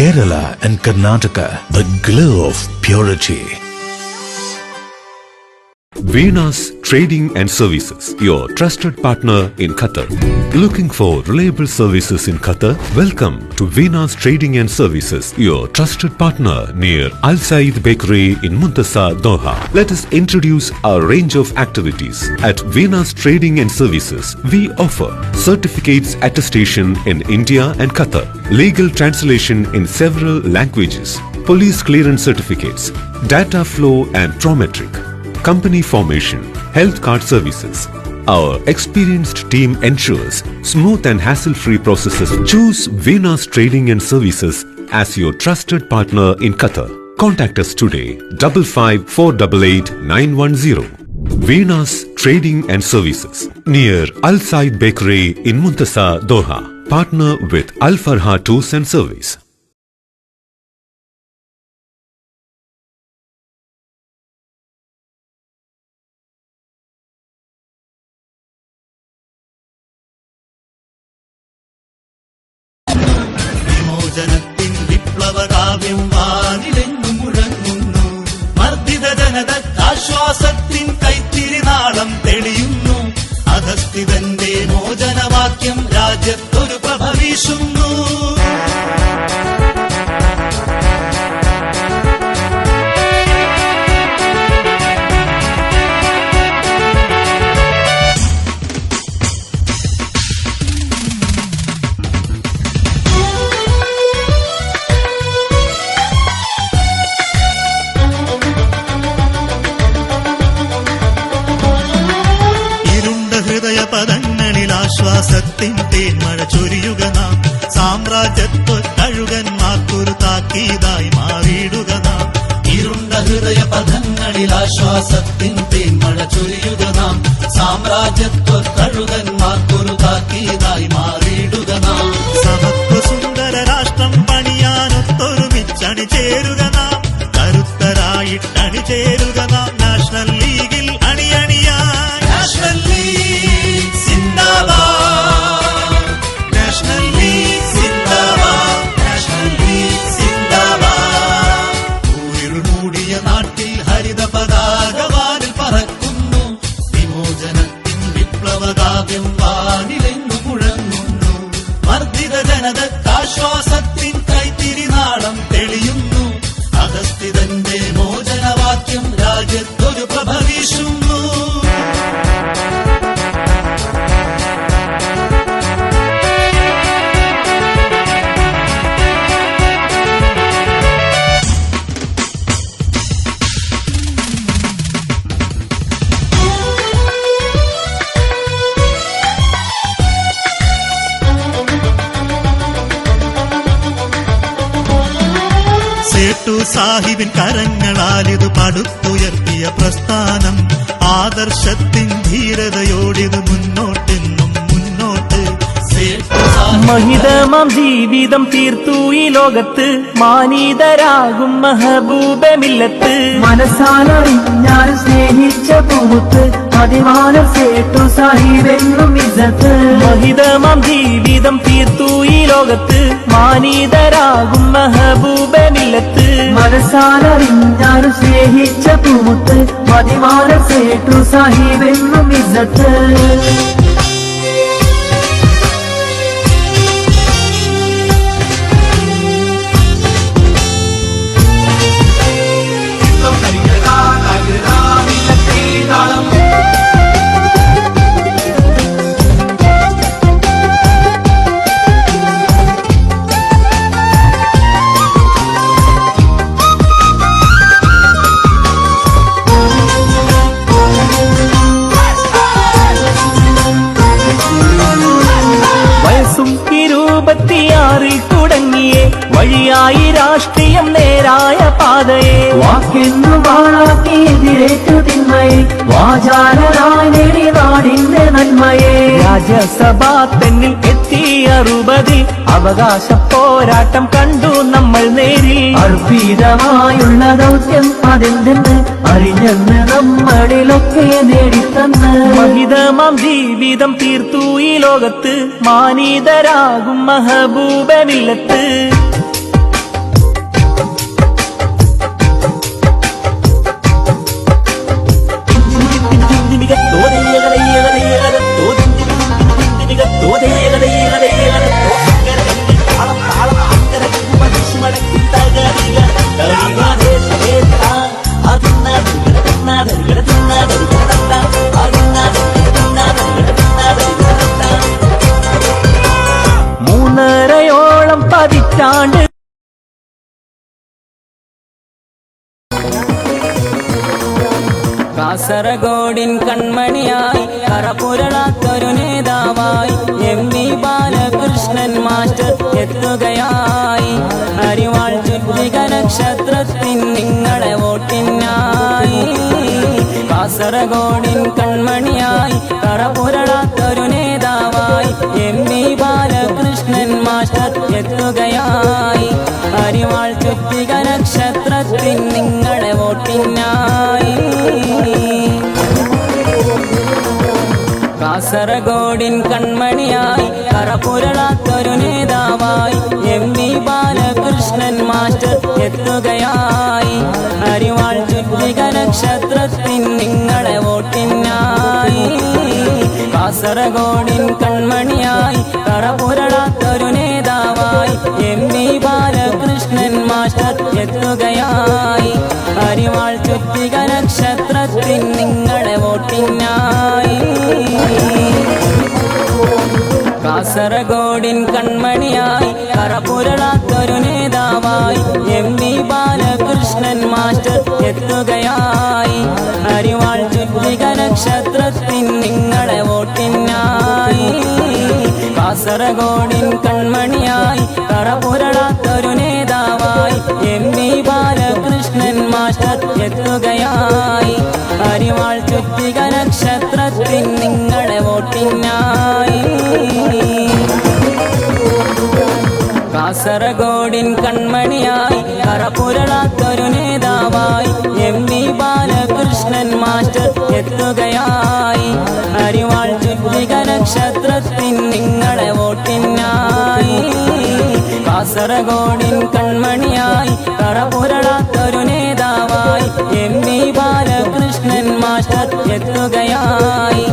Kerala and Karnataka, the glow of purity. Veena's Trading and Services, your trusted partner in Qatar. Looking for reliable services in Qatar? Welcome to Veena's Trading and Services, your trusted partner near Al Said Bakery in Muntasa, Doha. Let us introduce our range of activities. At Veena's Trading and Services, we offer certificates attestation in India and Qatar, legal translation in several languages, police clearance certificates, data flow and Prometric, company formation, health card services. Our experienced team ensures smooth and hassle-free processes. Choose Veena's Trading and Services as your trusted partner in Qatar. Contact us today, 55488910. Veena's Trading and Services, near Al Said Bakery in Muntasa, Doha. Partner with Al Farha Tours and Service. ജനത്തിൻ വിപ്ലവകാവ്യം വാനിലെങ്ങും മുഴങ്ങുന്നു. മർദ്ദിത ജനതയ്ക്ക് ആശ്വാസത്തിൻ കൈത്തിരിനാളം തെളിയുന്നു. അധസ്ഥിതന്റെ മോചനവാക്യം രാജ്യത്തൊരു പ്രഭ വീശുന്നു. പദങ്ങളിൽ ആശ്വാസത്തിൻ തേന്മഴ ചൊരിയുക നാം. സാമ്രാജ്യത്വ കഴുകന്മാർക്കൊരു താക്കീതായി മാറിയിടുക നാം. ഇരുണ്ട ഹൃദയ പദങ്ങളിൽ ആശ്വാസത്തിൻ തേന്മഴ ചൊരിയുക നാം. സാമ്രാജ്യത്വ കഴുകന്മാർക്കൊരു താക്കീതായി മാറിയിടുക നാം. സമത്വ സുന്ദര രാഷ്ട്രം പണിയാനൊത്തൊരുമിച്ചണി ചേരുക നാം. കരുത്തരായിട്ടണി ചേരുക നാം. നാഷണൽ ലീഗിൽ അണിയണിയായി. നാഷണൽ ലീഗ് സിന്ദാബാദ്, നാഷണൽ ലീഗ് സിന്ദാബാദ്, നാഷണൽ ലീഗ് സിന്ദാബാദ്. ഊരിൽ മൂടിയ നാട്ടിൽ ഹരിത പതാക വാനിൽ പറക്കുന്നു. വിമോചനത്തിൻ വിപ്ലവകാവ്യം വാനിലെങ്ങു മുഴങ്ങുന്നു. മർദ്ദിത ജനതയ്ക്ക് ആശ്വാസത്തിൻ കൈത്തിരിനാളം തെളിയുന്നു. അധസ്ഥിതന്റെ മോചനവാക്യം രാജ്യത്തൊരു പ്രഭ വീശുന്നു. സേട്ടു സാഹിബിൻ കരങ്ങളാലിത് പടുത്തുയർത്തിയ പ്രസ്ഥാനം. ആദർശത്തിൻ ധീരതയോടിത് മുന്നോട്ടെന്നും മുന്നോട്ട്. മഹിതമാം ജീവിതം തീർത്തു ഈ ലോകത്ത്, മാനീതരാകും മെഹബൂബ മില്ലത്ത്. മനസ്സാലറിഞ്ഞാൽ സ്നേഹിച്ച പൂമുത്ത്, പതിവാനം സേട്ടു സാഹിബെന്നും ഇസ്സത്ത്. മഹിതമാം ജീവിതം തീർത്തു ഈ ലോകത്ത്, മാനീതരാകും മെഹബൂബ മില്ലത്ത്. മനസ്സാലറിഞ്ഞാൽ സ്നേഹിച്ച പൂമുത്ത്, പതിവാനം സേട്ടു സാഹിബെന്നും ഇസ്സത്ത്. തുടങ്ങിയേ വഴിയായി രാഷ്ട്രീയം നേരായ പാതയെ. വാക്കെന്നു വാളാക്കി എതിരേറ്റു തിന്മയെ, വാചാലനായി നേടി നാടിന്റെ നന്മയെ. രാജ്യസഭാ തെന്നിൽ എത്തി 60 അവകാശ പോരാട്ടം കണ്ടു നമ്മൾ നേരിൽ. അർപ്പിതമായുള്ള ദൗത്യം അതെന്തെന്ന് അറിഞ്ഞെന്ന് നമ്മളിലൊക്കെ നേടിത്തന്ന്. മഹിതമാം ജീവിതം തീർത്തു ഈ ലോകത്ത്, മാനീതരാകും മെഹബൂബ മില്ലത്ത്. നൂറ്റാണ്ട് കാസർഗോഡിൻ കൺമണിയായി കറപുരളാത്തൊരു നേതാവായി MP ബാലകൃഷ്ണൻ മാസ്റ്റർ എത്തുകയായി. അരിവാൾ ചുറ്റിക നക്ഷത്രത്തിൻ നിങ്ങളെ വോട്ടിനായി. കാസർഗോഡിൻ കൺമണിയായി കറപുരളാത്തൊരു നേതാവായി MP ബാലകൃഷ്ണൻ മാസ്റ്റർ എത്തുകയായി. അരിവാൾ ചുറ്റിക നക്ഷത്രത്തിൻ നിങ്ങളെ വോട്ടിനായി. കാസർഗോഡിൻ കൺമണിയായി കറപുരളാത്തൊരു നേതാവായി MP ബാലകൃഷ്ണൻ മാസ്റ്റർ എത്തുകയായി. അരിവാൾ ചുറ്റിക നക്ഷത്രത്തിൻ നിങ്ങളെ വോട്ടിനായി. കാസർഗോഡിൻ കൺമണിയായി കറപുരളാത്തൊരു നേതാവായി MP ബാലകൃഷ്ണൻ മാസ്റ്റർ എത്തുകയായി. അരിവാൾ ചുറ്റിക നക്ഷത്രത്തിൻ നിങ്ങളെ വോട്ടിനായി. കാസർഗോഡിൻ കൺമണിയായി കറപുരളാത്തൊരു നേതാവായി MP ബാലകൃഷ്ണൻ മാസ്റ്റർ എത്തുകയായി. അരിവാൾ ചുറ്റിക നക്ഷത്രത്തിൻ നിങ്ങളെ വോട്ടിനായി. കാസർഗോഡിൻ കൺമണിയായി കറപുരളാത്തൊരു നേതാവായി MP ബാലകൃഷ്ണൻ മാസ്റ്റർ എത്തുകയായി. അരിവാൾ ചുറ്റിക നക്ഷത്രത്തിൻ നിങ്ങളെ വോട്ടിനായി. കാസർഗോഡിൻ കൺമണിയായി കറപുരളാത്തൊരു നേതാവായി MP ബാലകൃഷ്ണൻ മാസ്റ്റർ എത്തുകയായി. അരിവാൾ ചുറ്റിക നക്ഷത്രത്തിൻ നിങ്ങളെ വോട്ടിനായി. കാസർഗോഡിൻ കൺമണിയായി കറപുരളാത്തൊരു നേതാവായി MP ബാലകൃഷ്ണൻ മാസ്റ്റർ എത്തുകയായി.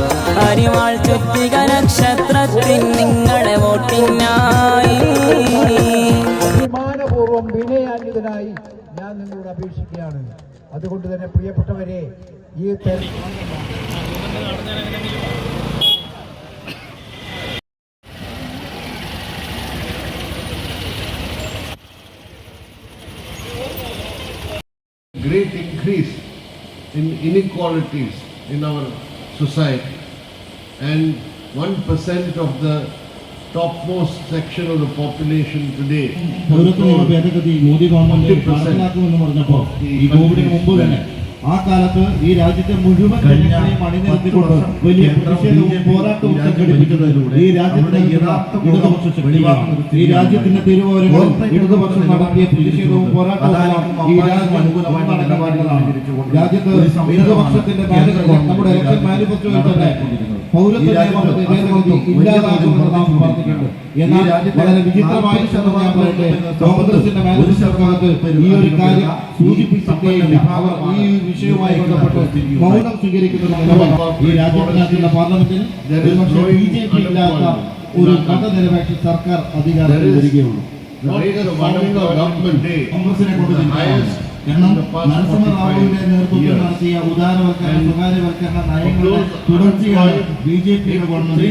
അരിവാൾ ചുറ്റിക നക്ഷത്രത്തിൻ നിങ്ങളെ വോട്ടിനായി. ബഹുമാനപൂർവ്വം വിനയാന്വിതനായി ഞാൻ നിങ്ങളോട് അപേക്ഷിക്കുകയാണ്. അതുകൊണ്ട് തന്നെ പ്രിയപ്പെട്ടവരെ, ഈ great increase in inequalities in our society, and 1% of the topmost section of the population today പൗരത്വ നിയമ ഭേദഗതി മോദി ഗവൺമെന്റ് നടപ്പിലാക്കുമെന്ന് പറഞ്ഞപ്പോൾ ഈ കോവിഡിന് മുമ്പ് തന്നെ ആ കാലത്ത് ഈ രാജ്യത്തെ മുഴുവൻ ജനങ്ങളെയും അണിനിരത്തിക്കൊണ്ട് വലിയ പ്രതിഷേധവും പോരാട്ടവും സംഘടിപ്പിച്ചതിലൂടെ ഈ രാജ്യത്തിന്റെ ഇടതുപക്ഷ ശക്തിയാണ്. ഈ രാജ്യത്തിന്റെ തിരുവോരങ്ങളിൽ ഇടതുപക്ഷം നടത്തിയ പ്രതിഷേധവും പോരാട്ടവും ഈ രാജ്യം നടക്കുന്നതാണ്. രാജ്യത്ത് ഇടതുപക്ഷത്തിന്റെ നമ്മുടെ ഇലക്ഷൻ മാനിഫെസ്റ്റോയിൽ തന്നെ പൗരത്വ നിയമ ഭേദഗതി ഇല്ലാതാക്കുമെന്ന് നാം പറഞ്ഞിട്ടുണ്ട്. എന്നാൽ വളരെ വിചിത്രമായ ഞാൻ പറയട്ടെ, കോൺഗ്രസിന്റെ മാനിഫെസ്റ്റോക്കകത്ത് ഈ ഒരു കാര്യം സൂചിപ്പിച്ചിട്ടേയില്ല. അവർ ഈ വിഷയവുമായി ബന്ധപ്പെട്ട് മൗനം സ്വീകരിക്കുന്നത് ഈ രാജ്യത്തിനകത്തുള്ള പാർലമെന്റിൽ BJP ഇല്ലാത്ത ഒരു മതനിരപേക്ഷ സർക്കാർ അധികാരത്തിൽ വരികയുള്ളൂ. കോൺഗ്രസിനെ കൊണ്ട് കാരണം നരസിംഹറാവുവിന്റെ നേതൃത്വത്തിൽ നടത്തിയ ഉദാരവൽക്കരണ സ്വകാര്യവൽക്കരണ നയങ്ങളുടെ തുടർച്ചയാണ് BJPയുടെ ഗവൺമെന്റ്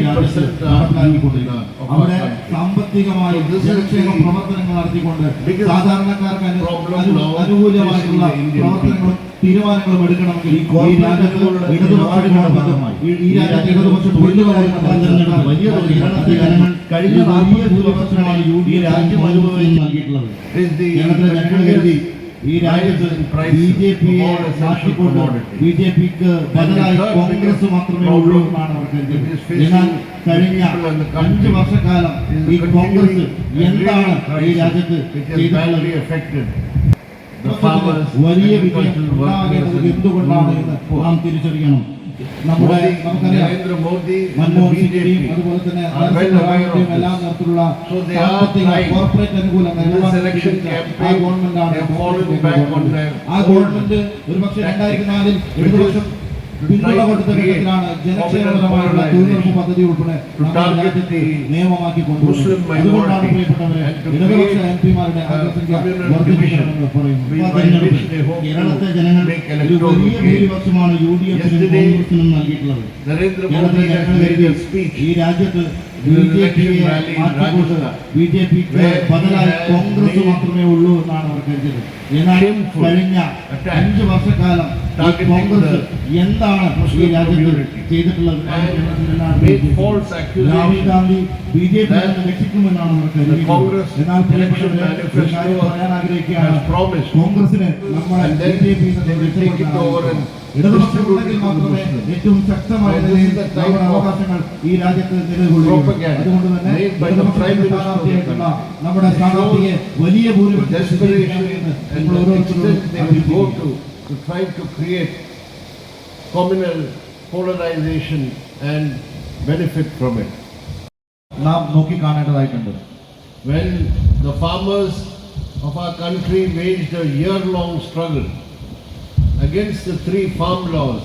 നടപ്പിലാക്കിക്കൊണ്ടിരിക്കുന്നത്. അവിടെ സാമ്പത്തികമായി ജനക്ഷേമ പ്രവർത്തനങ്ങൾ നടത്തിക്കൊണ്ട് സാധാരണക്കാർക്ക് അനുകൂലമായിട്ടുള്ള പ്രവർത്തനങ്ങളും തീരുമാനങ്ങളും എടുക്കണമെങ്കിൽ ഈ രാജ്യത്ത് ഇടതുപക്ഷ വലിയ ജനങ്ങൾ കഴിഞ്ഞ 40 വർഷമായി ഈ രാജ്യം അനുഭവം നൽകിയിട്ടുള്ളത്. കേരളത്തിലെ ജനങ്ങൾ കരുതി ഈ രാജ്യത്ത് BJPയെ മാറ്റിക്കൊണ്ട് BJPക്ക് ബദലായി കോൺഗ്രസ് മാത്രമേ ഉള്ളൂ എന്നാണ് അവർ കരുതിയത്. എന്നാൽ കഴിഞ്ഞ 5 വർഷക്കാലം ഈ കോൺഗ്രസ് എന്താണ് ഈ രാജ്യത്ത് ചെയ്തിട്ടുള്ളത്? വലിയ വിജയം ഉണ്ടാകേണ്ടത് എന്തുകൊണ്ടാണ് എന്ന് നാം തിരിച്ചറിയണം. നമ്മുടെ നമുക്കറിയാം, മൻമോഹൻ സിംഗിന്റെയും അതുപോലെ തന്നെ നരസിംഹറാവുവിന്റെയും എല്ലാ തരത്തിലുള്ള സാമ്പത്തിക കോർപ്പറേറ്റ് അനുകൂല ആ ഗവൺമെന്റാണ്. ആ ഗവൺമെന്റ് ഒരുപക്ഷെ 2004 ഇടതുപക്ഷം പിന്തുണ കൊടുത്ത ഘട്ടത്തിലാണ് ജനക്ഷേമപരമായുള്ള തൊഴിലുറപ്പ് പദ്ധതി ഉൾപ്പെടെ രാജ്യത്തെ നിയമമാക്കി കൊണ്ടുവരുന്നത്. അതുകൊണ്ടാണ് പ്രിയപ്പെട്ടവരെ ഇടതുപക്ഷ MP-മാരുടെ അംഗസംഖ്യ വർദ്ധിപ്പിക്കണമെന്ന് പറയുന്നത്. കേരളത്തെ ജനങ്ങൾ ഒരു വലിയ ഭൂരിപക്ഷമാണ് UDF-നും കോൺഗ്രസിനും നൽകിയിട്ടുള്ളത്. കേരളത്തിലെ ജനങ്ങൾ ഈ രാജ്യത്ത് ബിജെപിയെ മാറ്റിക്കൊണ്ട് ബിജെപിക്ക് ബദലായി കോൺഗ്രസ് മാത്രമേ ഉള്ളൂ എന്നാണ് അവർ കരുതിയത്. എന്നാൽ കഴിഞ്ഞ 5 വർഷക്കാലം കോൺഗ്രസ് എന്താണ് ഈ രാജ്യത്ത് ചെയ്തിട്ടുള്ളത്? രാഹുൽ ഗാന്ധി ബിജെപി രക്ഷിക്കുമെന്നാണ് അവർ കരുതിയത്. എന്നാൽ പറയാൻ ആഗ്രഹിക്കുകയാണ്, കോൺഗ്രസിന് നമ്മുടെ ബിജെപി ഇടതുപക്ഷമുണ്ടെങ്കിൽ മാത്രമേ ഏറ്റവും ശക്തമായ നിലയിൽ നമ്മുടെ അവകാശങ്ങൾ ഈ രാജ്യത്ത് നിലകൊള്ളുകയുള്ളൂ. അതുകൊണ്ട് തന്നെ സ്ഥാനാർത്ഥിയായിട്ടുള്ള നമ്മുടെ സ്ഥാനാർത്ഥിയെ വലിയ ഭൂരിപക്ഷം to try to create communal polarization and benefit from it. നാം നോക്കിക്കാണേണ്ടതായിട്ടുണ്ട്. When the farmers of our country waged a year-long struggle against the 3 farm laws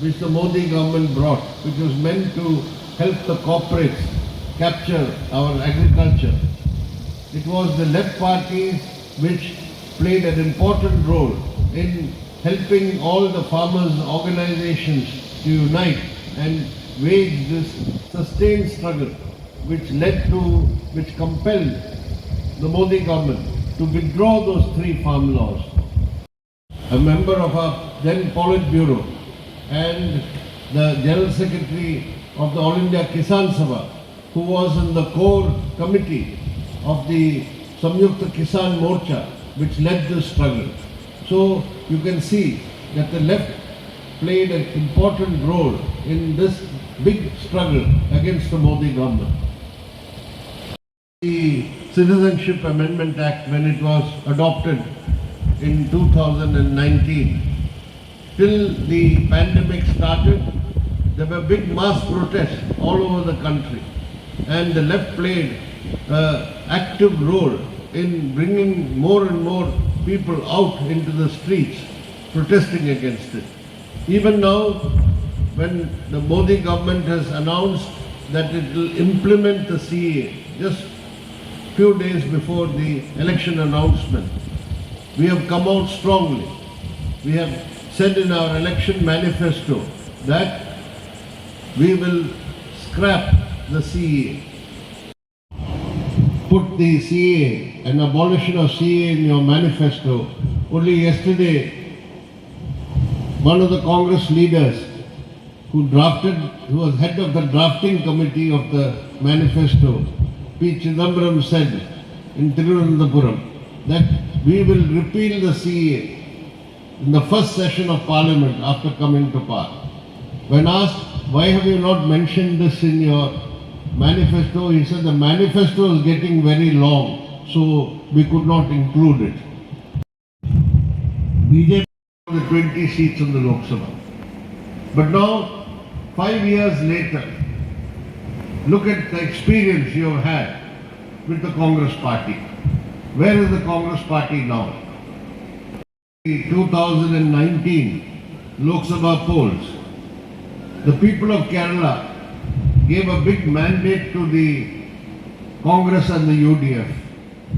which the Modi government brought, which was meant to help the corporates capture our agriculture, it was the left parties which played an important role in helping all the farmers' organizations to unite and wage this sustained struggle which compelled the Modi government to withdraw those 3 farm laws. A member of our then Politburo and the General Secretary of the All India Kisan Sabha, who was in the core committee of the Samyukta Kisan Morcha, which led this struggle. So you can see that the left played an important role in this big struggle against the Modi government. The Citizenship Amendment Act, when it was adopted in 2019, till the pandemic started, there were big mass protests all over the country, and the left played an active role in bringing more and more people out into the streets protesting against it. Even now, when the Modi government has announced that it will implement the CAA, just few days before the election announcement, we have come out strongly. We have said in our election manifesto that we will scrap the CAA. Put the CAA and abolition of CAA in your manifesto. Only yesterday, one of the Congress leaders who was head of the drafting committee of the manifesto, P. Chidambaram, said in Thiruvananthapuram that we will repeal the CAA in the first session of Parliament after coming to power. When asked, why have you not mentioned this in your manifesto, he said the manifesto is getting very long, so we could not include it. BJP the 20 seats in the Lok Sabha. But now, 5 years later, look at the experience you have had with the Congress party. Where is the Congress party now? The 2019 Lok Sabha polls, the people of Kerala gave a big mandate to the Congress and the UDF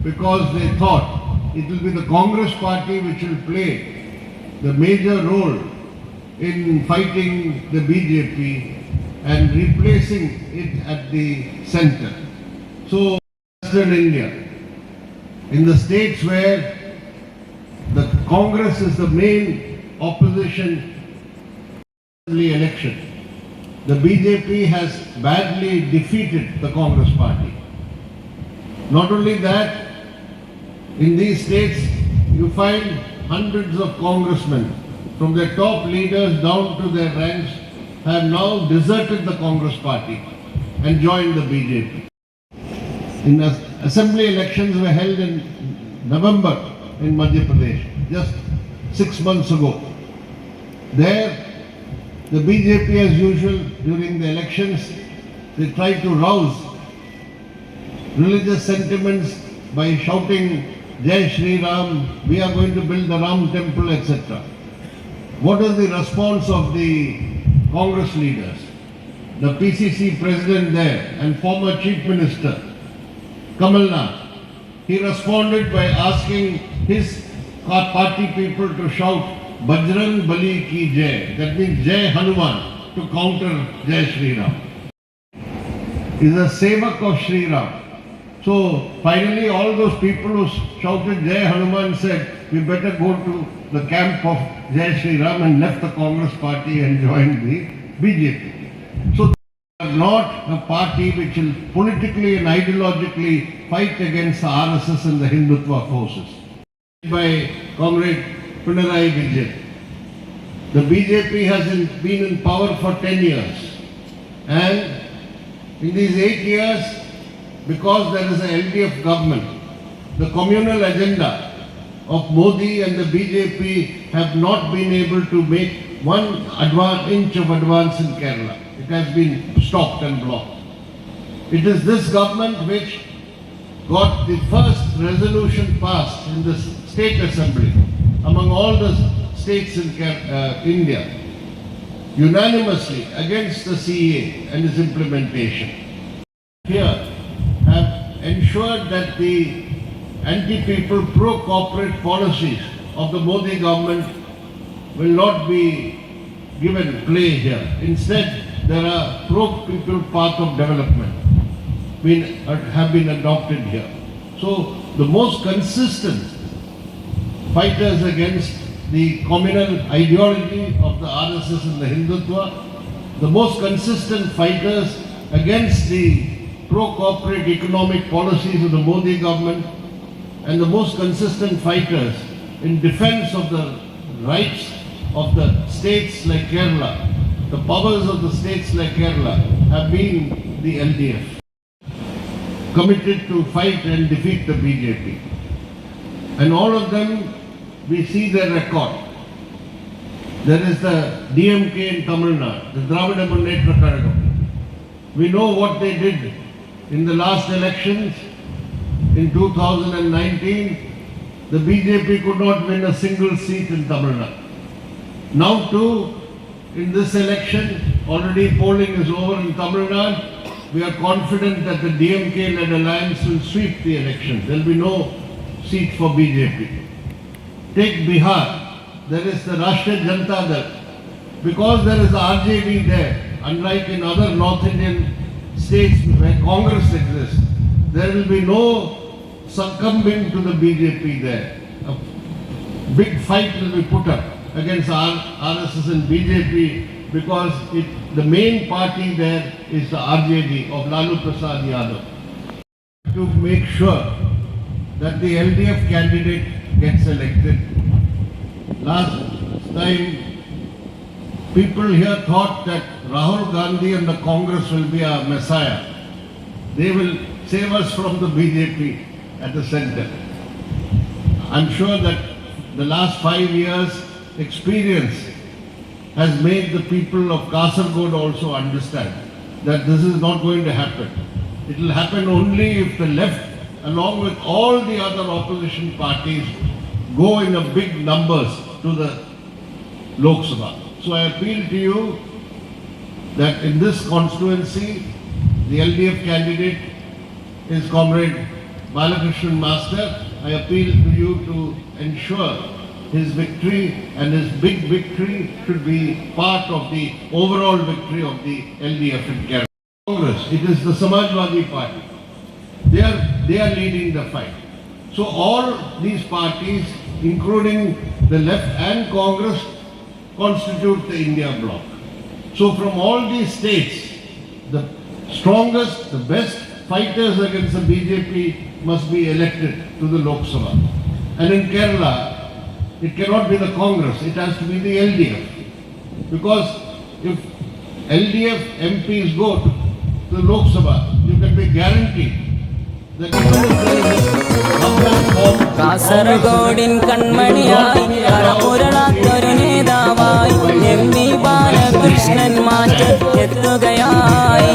because they thought it will be the Congress party which will play the major role in fighting the BJP and replacing it at the center. So, Western India, in the states where the Congress is the main opposition election, the BJP has badly defeated the Congress party. Not only that, in these states you find hundreds of congressmen from their top leaders down to their ranks have now deserted the Congress party and joined the BJP. In assembly elections were held in November in Madhya Pradesh, just 6 months ago. There, the BJP as usual during the elections, they tried to rouse religious sentiments by shouting Jai Shri Ram, we are going to build the Ram temple, etc. What was the response of the Congress leaders? The PCC president there and former chief minister, Kamal Nath, he responded by asking his party people to shout Bajrang Bali ki Jai, that means Jai Hanuman, to counter Jai Shri Ram. is a sevak of Sri Ram. So finally all those people who shouted Jai Hanuman said, we better go to the camp of Jai Sri Ram, and left the Congress party and joined the BJP. So they are not a party which will politically and ideologically fight against the RSS and the Hindutva forces. By Comrade Pinarayi Vijayan. The BJP has been in power for 10 years. And in these 8 years, because there is an LDF government, the communal agenda of Modi and the BJP have not been able to make 1 inch of advance in Kerala. It has been stopped and blocked. It is this government which got the first resolution passed in the State Assembly among all the states in India, unanimously against the CEA and its implementation. Here have ensured that the anti-people, pro-corporate policies of the Modi government will not be given play here. Instead, there are pro-people path of development have been adopted here. So the most consistent fighters against the communal ideology of the RSS and the Hindutva, the most consistent fighters against the pro-corporate economic policies of the Modi government, and the most consistent fighters in defense of the rights of the states like Kerala, the powers of the states like Kerala, have been the LDF, committed to fight and defeat the BJP. And all of them, we see their record. There is the DMK in Tamil Nadu, the Dravida Munnetra Kazhagam. We know what they did in the last elections. In 2019, the BJP could not win a single seat in Tamil Nadu. Now too, in this election, already polling is over in Tamil Nadu. We are confident that the DMK-led alliance will sweep the elections. There will be no seat for BJP. Take Bihar. There is the Rashtriya Janata Dal. Because there is the RJD there, unlike in other North Indian states where Congress exists, there will be no succumbing to the BJP there. A big fight will be put up against RSS and BJP, because the main party there is the RJD of Lalu Prasad Yadav. To make sure that the LDF candidate gets elected. Last time, people here thought that Rahul Gandhi and the Congress will be our messiah. They will save us from the BJP at the center. I'm sure that the last 5 years experience has made the people of Kasaragod also understand that this is not going to happen. It will happen only if the left, along with all the other opposition parties, go in a big numbers to the Lok Sabha. So I appeal to you that in this constituency, the LDF candidate is Comrade Balakrishnan Master. I appeal to you to ensure his victory, and his big victory should be part of the overall victory of the LDF in Kerala. Congress, it is the Samajwadi Party. They are leading the fight. So all these parties, including the left and Congress, constitute the India bloc. So from all these states, the strongest, the best fighters against the BJP must be elected to the Lok Sabha. And in Kerala, it cannot be the Congress, it has to be the LDF. Because if LDF MPs go to the Lok Sabha, you can be guaranteed that കാസർഗോഡിൻ കൺമണിയായി കരപുരളാത്തൊരു നേതാവായി MP Balakrishnan master എത്തുകയായി.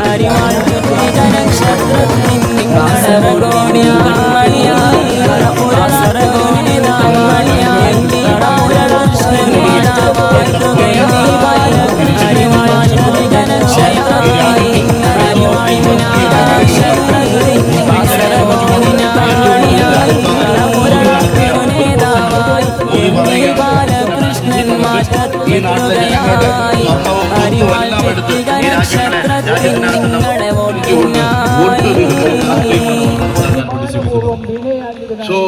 അരിവാൾ ചുറ്റിക നക്ഷത്രത്തിൻ കാസർഗോഡിൻ കൺമണിയായി കരപുരളാത്തൊരു നേതാവായി MP Balakrishnan master എത്തുകയായി. അരിവാൾ ചുറ്റിക നക്ഷത്രത്തിൻ ഈ നാട്ടിലെ ജനങ്ങൾക്ക് 1 കൊല്ലം എടുത്ത് ഈ രാജ്യം നിങ്ങളെ So,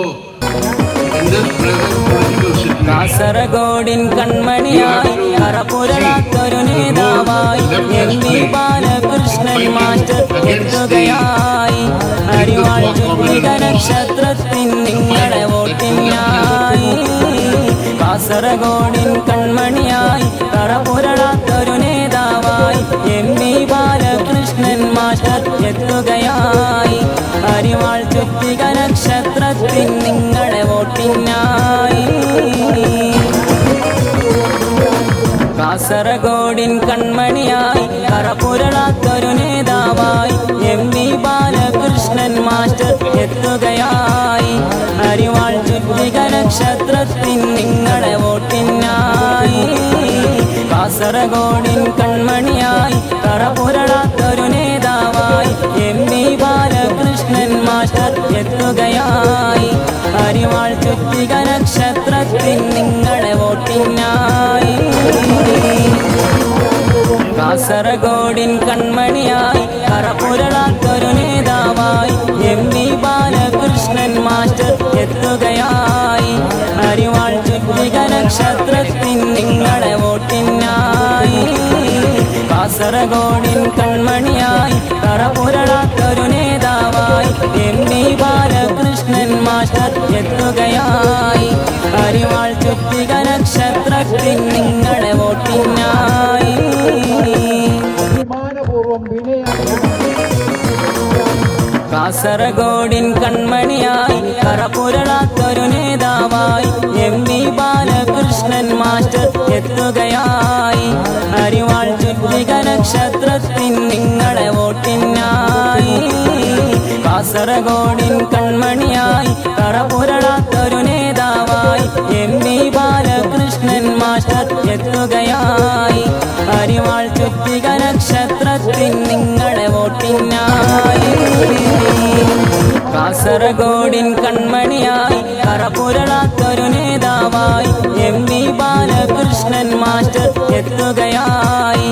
in this present political situation, കാസർഗോഡിൻ കൺമണിയായി കറപുരളാത്തൊരു നേതാവായി MP ബാലകൃഷ്ണൻ മാസ്റ്റർ എത്തുകയായി. അരിവാൾ ചുറ്റിക നക്ഷത്രത്തിൻ നിങ്ങളെ വോട്ടിനായി. കാസർഗോഡിൻ കൺമണിയായി കറപുരളാത്തൊരു നേതാവായി MP ബാലകൃഷ്ണൻ മാസ്റ്റർ എത്തുകയായി. അരിവാൾ ചുറ്റിക നക്ഷത്രത്തിൻ നിങ്ങളെ വോട്ടിനായി. കാസർഗോഡിൻ കൺമണിയായി കറപുരളാത്തൊരു നേതാവായി MP ബാലകൃഷ്ണൻ മാസ്റ്റർ എത്തുകയായി. അരിവാൾ ചുറ്റിക നക്ഷത്രത്തിൻ നിങ്ങളെ വോട്ടിനായി. കാസർഗോഡിൻ കൺമണിയായി കറപുരളാത്തൊരു നേതാവായി MP ബാലകൃഷ്ണൻ മാസ്റ്റർ എത്തുകയായി. അരിവാൾ ചുറ്റിക നക്ഷത്രത്തിൻ നിങ്ങളെ വോട്ടിനായി. കാസർഗോഡിൻ കൺമണിയായി കറപുരളാത്തൊരു നേതാവായി MP ബാലകൃഷ്ണൻ മാസ്റ്റർ എത്തുകയായി. അരിവാൾ ചുറ്റിക നക്ഷത്രത്തിൻ നിങ്ങളെ വോട്ടിനായി. കാസർഗോഡിൻ കൺമണിയായി കറപുരളാത്തൊരു നേതാവായി MP ബാലകൃഷ്ണൻ മാസ്റ്റർ എത്തുകയായി. അരിവാൾ ചുറ്റിക നക്ഷത്രത്തിൻ നിങ്ങളെ വോട്ടിനായി. അഭിമാനപൂർവ്വം കാസർഗോഡിൻ കൺമണിയായി കറപുരളാത്തൊരു നേതാവായി MP ബാലകൃഷ്ണൻ മാസ്റ്റർ എത്തുകയായി. അരിവാൾ ചുറ്റിക നക്ഷത്രത്തിൻ നിങ്ങളെ വോട്ടിനായി. കാസർഗോഡിൻ കൺമണിയായി കറപുരളാത്തൊരു നേതാവായി MP ബാലകൃഷ്ണൻ മാസ്റ്റർ എത്തുകയായി. അരിവാൾ ചുറ്റിക നക്ഷത്രത്തിൻ നിങ്ങളെ വോട്ടിനായി. കാസർഗോഡിൻ കൺമണിയായി കറപുരളാത്തൊരു നേതാവായി MP ബാലകൃഷ്ണൻ മാസ്റ്റർ എത്തുകയായി.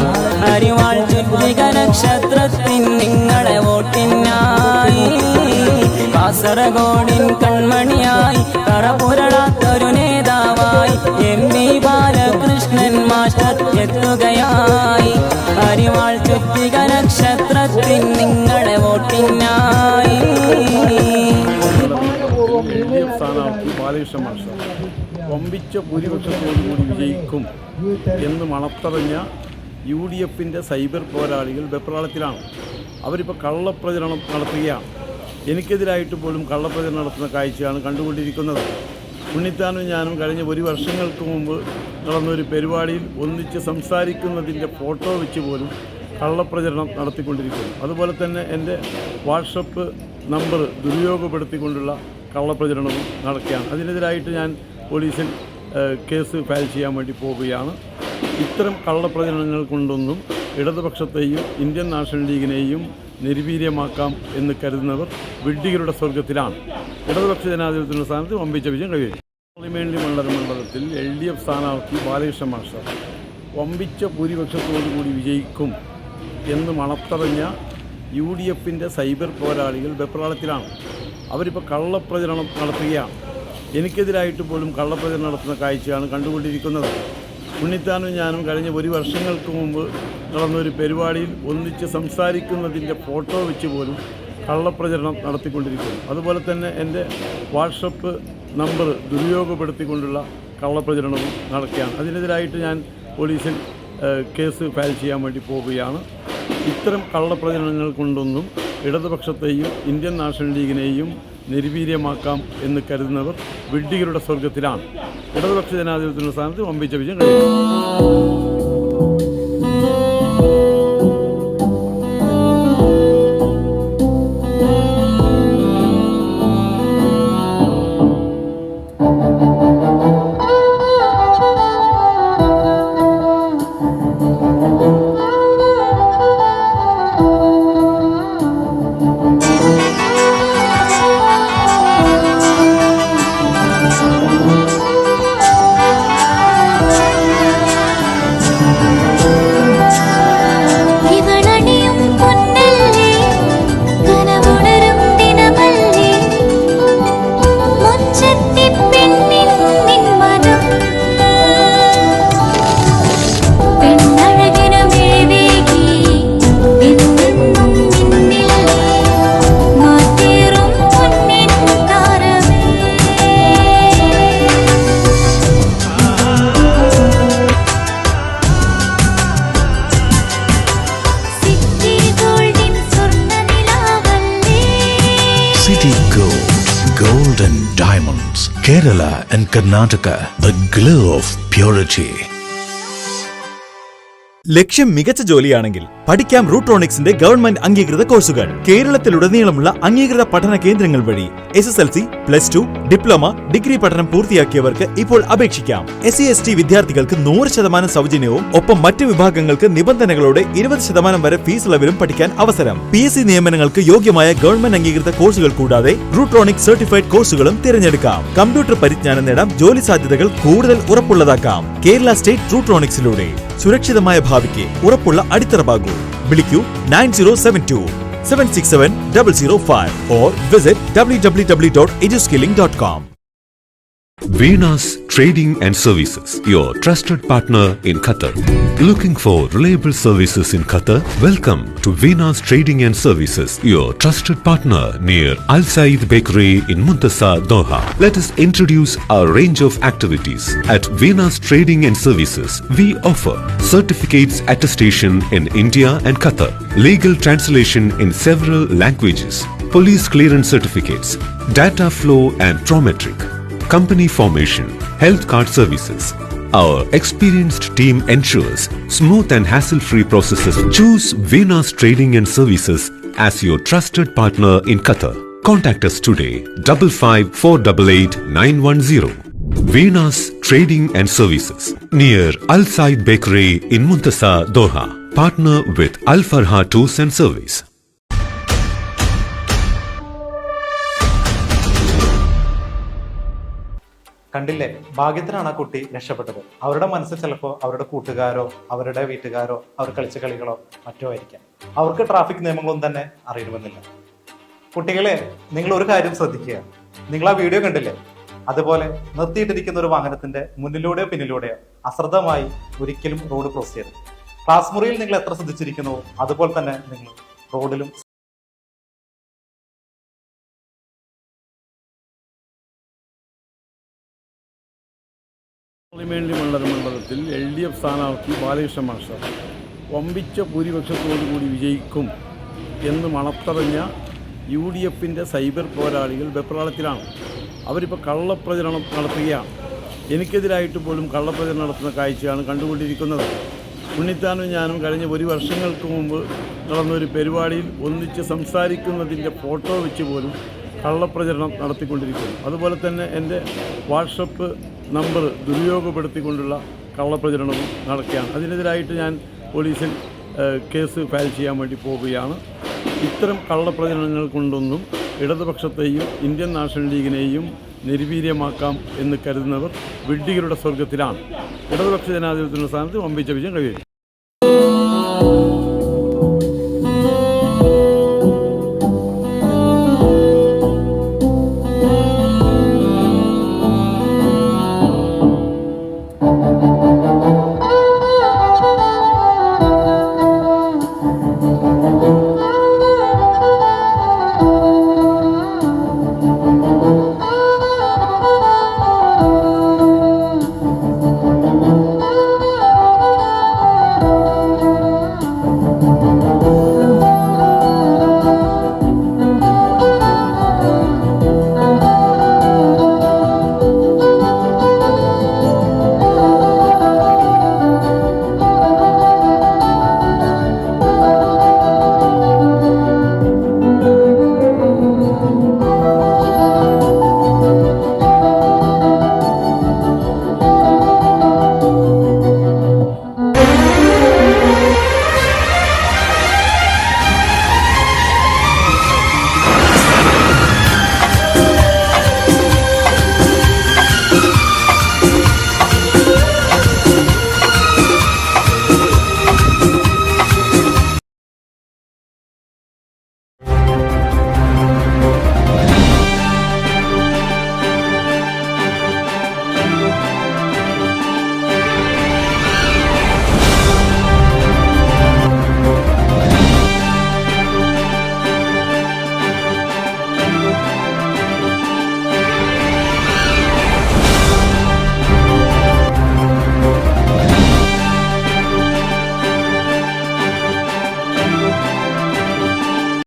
അരിവാൾ ചുറ്റിക നക്ഷത്രത്തിൻ നിങ്ങളെ വോട്ടിനായി. കാസർഗോഡിൻ കൺമണിയായി കറപുരളാത്തൊരു നേതാവായി MP ബാലകൃഷ്ണൻ മാസ്റ്റർ എത്തുകയായി. അരിവാൾ ചുറ്റിക നക്ഷത്രത്തിൻ നിങ്ങളെ വോട്ടിനായി. LDF സ്ഥാനാർത്ഥി ബാലകൃഷ്ണൻ മാസ്റ്റർ വമ്പിച്ച ഭൂരിപക്ഷത്തോടുകൂടി വിജയിക്കും എന്ന് മണത്തറിഞ്ഞ UDFൻ്റെ സൈബർ പോരാളികൾ വെപ്രാളത്തിലാണ്. അവരിപ്പോൾ കള്ളപ്രചരണം നടത്തുകയാണ്. എനിക്കെതിരായിട്ട് പോലും കള്ളപ്രചരണം നടത്തുന്ന കാഴ്ചയാണ് കണ്ടുകൊണ്ടിരിക്കുന്നത്. ഉണ്ണിത്താനും ഞാനും കഴിഞ്ഞ ഒരു വർഷങ്ങൾക്ക് മുമ്പ് നടന്നൊരു പരിപാടിയിൽ ഒന്നിച്ച് സംസാരിക്കുന്നതിൻ്റെ ഫോട്ടോ വെച്ച് പോലും കള്ളപ്രചരണം നടത്തിക്കൊണ്ടിരിക്കുന്നു. അതുപോലെ തന്നെ എൻ്റെ വാട്സപ്പ് നമ്പർ ദുരുപയോഗപ്പെടുത്തിക്കൊണ്ടുള്ള കള്ളപ്രചരണവും നടക്കുകയാണ്. അതിനെതിരായിട്ട് ഞാൻ പോലീസിൽ കേസ് ഫയൽ ചെയ്യാൻ വേണ്ടി പോവുകയാണ്. ഇത്തരം കള്ളപ്രചരണങ്ങൾ കൊണ്ടൊന്നും ഇടതുപക്ഷത്തെയും ഇന്ത്യൻ നാഷണൽ ലീഗിനെയും നിർവീര്യമാക്കാം എന്ന് കരുതുന്നവർ വിഡ്ഢികളുടെ സ്വർഗത്തിലാണ്. ഇടതുപക്ഷ ജനാധിപത്യത്തിൻ്റെ സ്ഥാനത്ത് വമ്പിച്ച വിജയം കൈവരിക്കും. പാർലമെന്റ് മണ്ഡലത്തിൽ LDF സ്ഥാനാർത്ഥി ബാലകൃഷ്ണൻ മാസ്റ്റർ വമ്പിച്ച ഭൂരിപക്ഷത്തോടുകൂടി വിജയിക്കും എന്ന് മണത്തറിഞ്ഞ UDFൻ്റെ സൈബർ പോരാളികൾ വെപ്രാളത്തിലാണ്. അവരിപ്പോൾ കള്ളപ്രചരണം നടത്തുകയാണ്. എനിക്കെതിരായിട്ട് പോലും കള്ളപ്രചരണം നടത്തുന്ന കാഴ്ചയാണ് കണ്ടുകൊണ്ടിരിക്കുന്നത്. ഉണ്ണിത്താനും ഞാനും കഴിഞ്ഞ ഒരു വർഷങ്ങൾക്ക് മുമ്പ് നടന്നൊരു പരിപാടിയിൽ ഒന്നിച്ച് സംസാരിക്കുന്നതിൻ്റെ ഫോട്ടോ വെച്ച് പോലും കള്ളപ്രചരണം നടത്തിക്കൊണ്ടിരിക്കുന്നു. അതുപോലെ തന്നെ എൻ്റെ വാട്സപ്പ് നമ്പർ ദുരുപയോഗപ്പെടുത്തിക്കൊണ്ടുള്ള കള്ളപ്രചരണവും നടക്കുകയാണ്. അതിനെതിരായിട്ട് ഞാൻ പോലീസിൽ കേസ് ഫയൽ ചെയ്യാൻ വേണ്ടി പോവുകയാണ്. ഇത്തരം കള്ളപ്രചരണങ്ങൾ കൊണ്ടൊന്നും ഇടതുപക്ഷത്തെയും ഇന്ത്യൻ നാഷണൽ ലീഗിനെയും നിർവീര്യമാക്കാം എന്ന് കരുതുന്നവർ വിഡ്ഢികളുടെ സ്വർഗത്തിലാണ്. ഇടതുപക്ഷ ജനാധിപത്യത്തിൻ്റെ സ്ഥാനത്ത് വമ്പിച്ച വിജയം കൈവരിക്കും. City Gold and Diamonds, Kerala and Karnataka, the glow of purity. ലക്ഷ്യം മികച്ച ജോലിയാണെങ്കിൽ പഠിക്കാം റൂട്രോണിക്സിന്റെ ഗവൺമെന്റ് അംഗീകൃത കോഴ്സുകൾ. കേരളത്തിലുടനീളമുള്ള അംഗീകൃത പഠന കേന്ദ്രങ്ങൾ വഴി SSLC, +2, ഡിപ്ലോമ, ഡിഗ്രി പഠനം പൂർത്തിയാക്കിയവർക്ക് ഇപ്പോൾ അപേക്ഷിക്കാം. SC/ST വിദ്യാർത്ഥികൾക്ക് 100% സൗജന്യവും ഒപ്പം മറ്റ് വിഭാഗങ്ങൾക്ക് നിബന്ധനകളോടെ 20% വരെ ഫീസ് ഇളവിലും പഠിക്കാൻ അവസരം. PSC നിയമനങ്ങൾക്ക് യോഗ്യമായ ഗവൺമെന്റ് അംഗീകൃത കോഴ്സുകൾ കൂടാതെ റൂട്രോണിക്സ് സർട്ടിഫൈഡ് കോഴ്സുകളും തിരഞ്ഞെടുക്കാം. കമ്പ്യൂട്ടർ പരിജ്ഞാനം നേടാം, ജോലി സാധ്യതകൾ കൂടുതൽ ഉറപ്പുള്ളതാക്കാം. കേരള സ്റ്റേറ്റ് റൂട്രോണിക്സിലൂടെ സുരക്ഷിതമായ ഭാവിക്ക് ഉറപ്പുള്ള അടിത്തറ. വിളിക്കൂ 9072 767 005 or visit www.eduskilling.com. Venus Trading and Services, your trusted partner in Qatar. Looking for reliable services in Qatar? Welcome to Venus Trading and Services, your trusted partner near Al Said Bakery in Muntasa, Doha. Let us introduce our range of activities. At Venus Trading and Services, we offer certificates attestation in India and Qatar, legal translation in several languages, police clearance certificates, data flow and prometric, company formation, health card services. Our experienced team ensures smooth and hassle-free processes. Choose Venus Trading and Services as your trusted partner in Qatar. Contact us today 55 488 910. Venus Trading and Services near Al Said Bakery in Muntasa, Doha. Partner with Al Farha Tours and Service. കണ്ടില്ലേ, ഭാഗ്യത്തിനാണ് ആ കുട്ടി രക്ഷപ്പെട്ടത്. അവരുടെ മനസ്സിൽ ചിലപ്പോൾ അവരുടെ കൂട്ടുകാരോ അവരുടെ വീട്ടുകാരോ അവർ കളിച്ച കളികളോ മറ്റോ ആയിരിക്കാം. അവർക്ക് ട്രാഫിക് നിയമങ്ങളൊന്നും തന്നെ അറിയണമെന്നില്ല. കുട്ടികളെ, നിങ്ങൾ ഒരു കാര്യം ശ്രദ്ധിക്കുക. നിങ്ങൾ ആ വീഡിയോ കണ്ടില്ലേ? അതുപോലെ നിർത്തിയിട്ടിരിക്കുന്ന ഒരു വാഹനത്തിന്റെ മുന്നിലൂടെയോ പിന്നിലൂടെയോ അശ്രദ്ധമായി ഒരിക്കലും റോഡ് ക്രോസ് ചെയ്യരുത്. ക്ലാസ് മുറിയിൽ നിങ്ങൾ എത്ര ശ്രദ്ധിച്ചിരിക്കുന്നുവോ അതുപോലെ തന്നെ നിങ്ങൾ റോഡിലും പാർലമെന്റ് മണ്ഡലത്തിൽ LDF സ്ഥാനാർത്ഥി ബാലകൃഷ്ണൻ മാസ്റ്റർ വമ്പിച്ച ഭൂരിപക്ഷത്തോടുകൂടി വിജയിക്കും എന്ന് മണത്തറിഞ്ഞ UDFന്റെ സൈബർ പോരാളികൾ വെപ്രാളത്തിലാണ്. അവരിപ്പോൾ കള്ളപ്രചരണം നടത്തുകയാണ്. എനിക്കെതിരായിട്ട് പോലും കള്ളപ്രചരണം നടത്തുന്ന കാഴ്ചയാണ് കണ്ടുകൊണ്ടിരിക്കുന്നത്. ഉണ്ണിത്താനും ഞാനും കഴിഞ്ഞ ഒരു വർഷങ്ങൾക്ക് മുമ്പ് നടന്നൊരു പരിപാടിയിൽ ഒന്നിച്ച് സംസാരിക്കുന്നതിൻ്റെ ഫോട്ടോ വെച്ച് പോലും കള്ളപ്രചരണം നടത്തിക്കൊണ്ടിരിക്കുന്നു. അതുപോലെ തന്നെ എൻ്റെ വാട്സപ്പ് നമ്പർ ദുരുപയോഗപ്പെടുത്തിക്കൊണ്ടുള്ള കള്ളപ്രചരണവും നടക്കുകയാണ്. അതിനെതിരായിട്ട് ഞാൻ പോലീസിൽ കേസ് ഫയൽ ചെയ്യാൻ വേണ്ടി പോവുകയാണ്. ഇത്തരം കള്ളപ്രചരണങ്ങൾ കൊണ്ടൊന്നും ഇടതുപക്ഷത്തെയും ഇന്ത്യൻ നാഷണൽ ലീഗിനെയും നിർവീര്യമാക്കാം എന്ന് കരുതുന്നവർ വിഡ്ഢികളുടെ സ്വർഗത്തിലാണ്. ഇടതുപക്ഷ ജനാധിപത്യത്തിൻ്റെ സ്ഥാനത്ത് വമ്പിച്ച വിജയം കൈവരിക്കും.